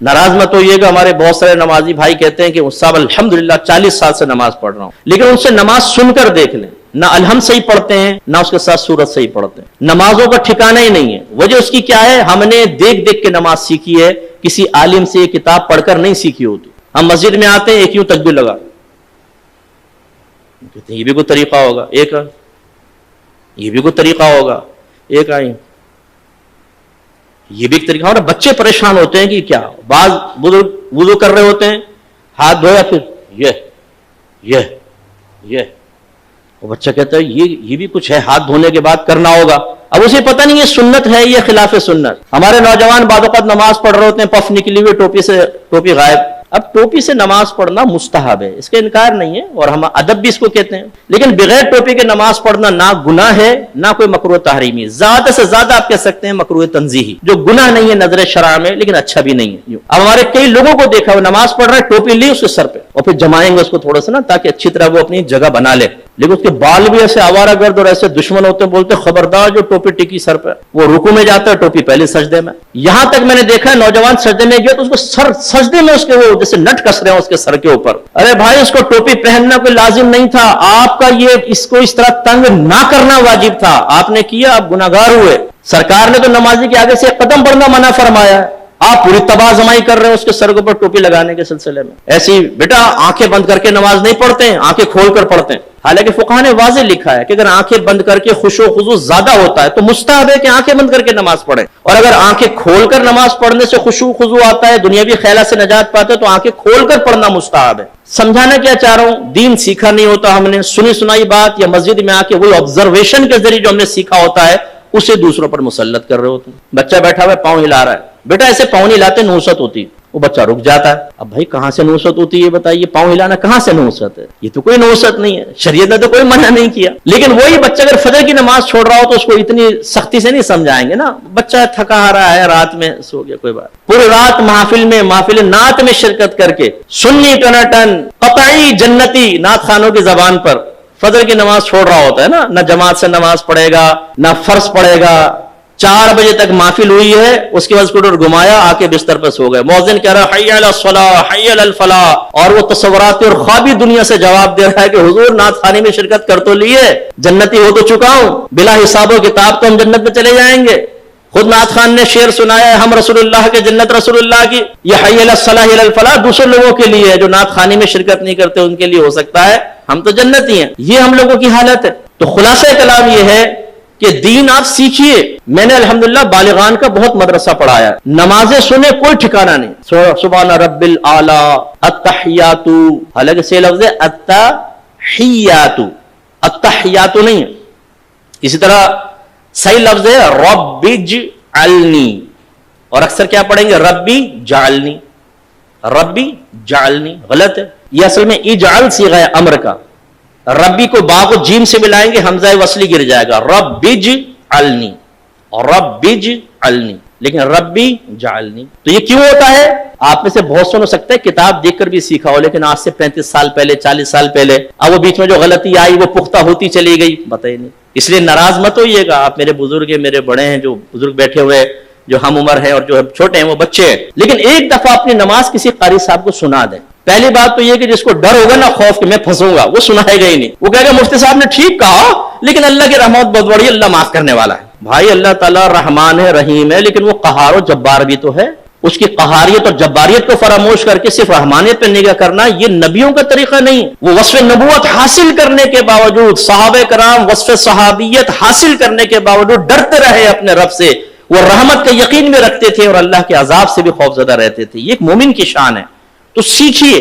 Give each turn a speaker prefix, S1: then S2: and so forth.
S1: नाराज मत होइएगा, हमारे बहुत सारे नमाजी भाई कहते हैं कि साहब अल्हम्दुलिल्लाह 40 साल से नमाज पढ़ रहा हूं, लेकिन उनसे नमाज सुनकर देख लें, ना अलहम्द सही पढ़ते हैं ना उसके साथ सूरत सही पढ़ते हैं, नमाजों का ठिकाना ही नहीं है। वजह उसकी क्या है? हमने देख देख के नमाज सीखी है, किसी आलिम से किताब पढ़कर नहीं सीखी होती। हम मस्जिद में आते हैं, एक यूं तकबीर लगा, कहते हैं ये भी कोई तरीका होगा, एक ये भी कोई तरीका होगा, एक आई ये भी एक तरीका। और बच्चे परेशान होते हैं कि क्या, बाज बुजुर्ग वुजू कर रहे होते हैं, हाथ धोया, फिर ये वो बच्चा कहता है ये भी कुछ है, हाथ धोने के बाद करना होगा। अब उसे पता नहीं ये सुन्नत है, ये खिलाफ सुन्नत। हमारे नौजवान बादौक़ात नमाज पढ़ रहे होते हैं, पफ निकली हुई, टोपी से टोपी गायब। अब टोपी से नमाज पढ़ना मुस्तहब है, इसका इनकार नहीं है, और हम अदब भी इसको कहते हैं, लेकिन बगैर टोपी के नमाज पढ़ना ना गुनाह है ना कोई मकरूह तहरीमी, ज्यादा से ज्यादा आप कह सकते हैं मकरूह तंजीही, जो गुनाह नहीं है नजर शरअ में, लेकिन अच्छा भी नहीं है। अब हमारे कई लोगों को देखा, वो नमाज पढ़ रहे हैं, टोपी ली उसके सर पे, और फिर जमाएंगे उसको थोड़ा सा ना, ताकि अच्छी तरह वो अपनी जगह बना ले, लेकिन उसके बाल भी ऐसे आवारागर्द और ऐसे दुश्मन होते हैं, बोलते खबरदार जो टोपी टिकी सर पर। वो रुकू में जाता है, टोपी पहले सजदे में। यहां तक मैंने देखा है नौजवान सजदे में गया तो उसको सजदे में उसके वो जैसे नट कस रहे हैं उसके सर के ऊपर। अरे भाई, उसको टोपी पहनना कोई लाजिम नहीं था, आपका ये इसको इस तरह तंग ना करना वाजिब था, आपने किया, आप गुनाहगार हुए। सरकार ने तो नमाजी के आगे से एक कदम बढ़ना मना फरमाया है, आप पूरी तबाजमाई कर रहे हैं उसके सर के ऊपर टोपी लगाने के सिलसिले में। ऐसी बेटा आंखें बंद करके नमाज नहीं पढ़ते हैं, आंखें खोलकर पढ़ते हैं। हालांकि फुक़हा ने वाज़ेह लिखा है कि अगर आंखें बंद करके खुशू खुजू ज्यादा होता है तो मुस्तहब है कि आंखें बंद करके नमाज पढ़े, और अगर आंखें खोलकर नमाज पढ़ने से खुशू खुजू आता है, दुनियावी ख्यालात से नजात पाते, तो आंखें खोलकर पढ़ना मुस्तहब है। समझाना क्या चाह रहा हूं, दीन सीखा नहीं होता हमने, सुनी सुनाई बात या मस्जिद में आके वही ऑब्जर्वेशन के जरिए जो हमने सीखा होता है उसे दूसरों पर मुसल्लत कर रहे होते हैं। बच्चा बैठा हुआ है, पाँव हिला रहा है, बेटा ऐसे पाँव नहीं हिलाते, नूसत होती। वो बच्चा रुक जाता है। अब भाई कहां से नूसत होती है बताइए, पाँव हिलाना कहां से नूसत है? ये तो कोई नूसत नहीं है, शरीयत ने तो कोई मना नहीं किया। लेकिन वही बच्चा अगर फजर की नमाज छोड़ रहा हो तो उसको इतनी सख्ती से नहीं समझाएंगे ना, बच्चा थका आ रहा है, रात में सो गया, कोई बात। पूरी रात महफिल नात में शिरकत करके सुन्नी टनाटन कतई जन्नती नात खानों की जबान पर फजर की नमाज छोड़ रहा होता है ना जमात से नमाज पढ़ेगा, ना फर्ज पढ़ेगा। 4 बजे तक महफिल हुई है, उसके बाद स्कूटर घुमाया, आके बिस्तर पर सो गए। मौज़िन कह रहा है हय्या अलस सलाह हय्या अलल फलाह, और वो तसव्वुराती और ख्वाबी दुनिया से जवाब दे रहा है कि हुजूर नात खाने में शिरकत कर तो लिए, जन्नती हो तो चुका हूं, बिला हिसाब किताब तो हम जन्नत में चले जाएंगे। खुद नात खान ने शेर सुनाया है, हम रसूलुल्लाह के जन्नत रसूलुल्लाह की, ये हय्या अलस सलाह हय्या अलल फलाह दूसरे लोगों के लिए है, जो नात खाने में शिरकत नहीं करते उनके लिए हो सकता है, हम तो जन्नती हैं। ये हम लोगों की हालत है। तो खुलासा कलाम ये है कि दीन आप सीखिए। मैंने अल्हम्दुलिल्लाह बालिगान का बहुत मदरसा पढ़ाया, नमाजें सुने कोई ठिकाना नहीं। सुभान रब्बिल आला अत्तहियातु, हालांकि से लफ्ज़ है अत्तहियातु, अत्तहियातु नहीं है। इसी तरह सही लफ्ज़ है रब्बिजअलनी, और अक्सर क्या पढ़ेंगे रब्बी जालनी, रब्बी जालनी गलत है। यह असल में इजाल सीगा है अम्र का, रब्बी को बा को जीम से मिलाएंगे, हमजा वसली गिर जाएगा, रब्बिज अलनी और रब्बिज अलनी, लेकिन रब्बी जालनी। तो ये क्यों होता है? आप में से बहुत सुन सकते हैं किताब देखकर भी सीखा हो, लेकिन आज से 35 साल पहले 40 साल पहले, अब वो बीच में जो गलती आई वो पुख्ता होती चली गई, बताइए नहीं। इसलिए नाराज मत होइएगा, आप मेरे बुजुर्ग हैं, मेरे बड़े हैं, जो बुजुर्ग बैठे हुए हैं, जो हम उम्र है और जो छोटे हैं वो बच्चे हैं, लेकिन एक दफा अपनी नमाज किसी कारी साहब को सुना दें। पहली बात तो ये कि जिसको डर होगा ना, खौफ कि मैं फंसूंगा, वो सुनाएगा ही नहीं। वो कहेगा मुफ्ती साहब ने ठीक कहा, लेकिन अल्लाह की रहमत बहुत बड़ी, अल्लाह माफ करने वाला है। भाई अल्लाह ताला रहमान है, रहीम है, लेकिन वो कहार और जब्बार भी तो है। उसकी कहारियत और जब्बारियत को फरामोश करके सिर्फ रहमानियत पर निगाह करना ये नबियों का तरीका नहीं। वो वस्फ़ नबुव्वत हासिल करने के बावजूद, सहाबे कराम वस्फ़ सहाबियत हासिल करने के बावजूद डरते रहे अपने रब से, वो रहमत का यकीन में रखते थे और अल्लाह के अजाब से भी खौफज़दा रहते थे। ये एक मोमिन की शान है, तो सीखिए।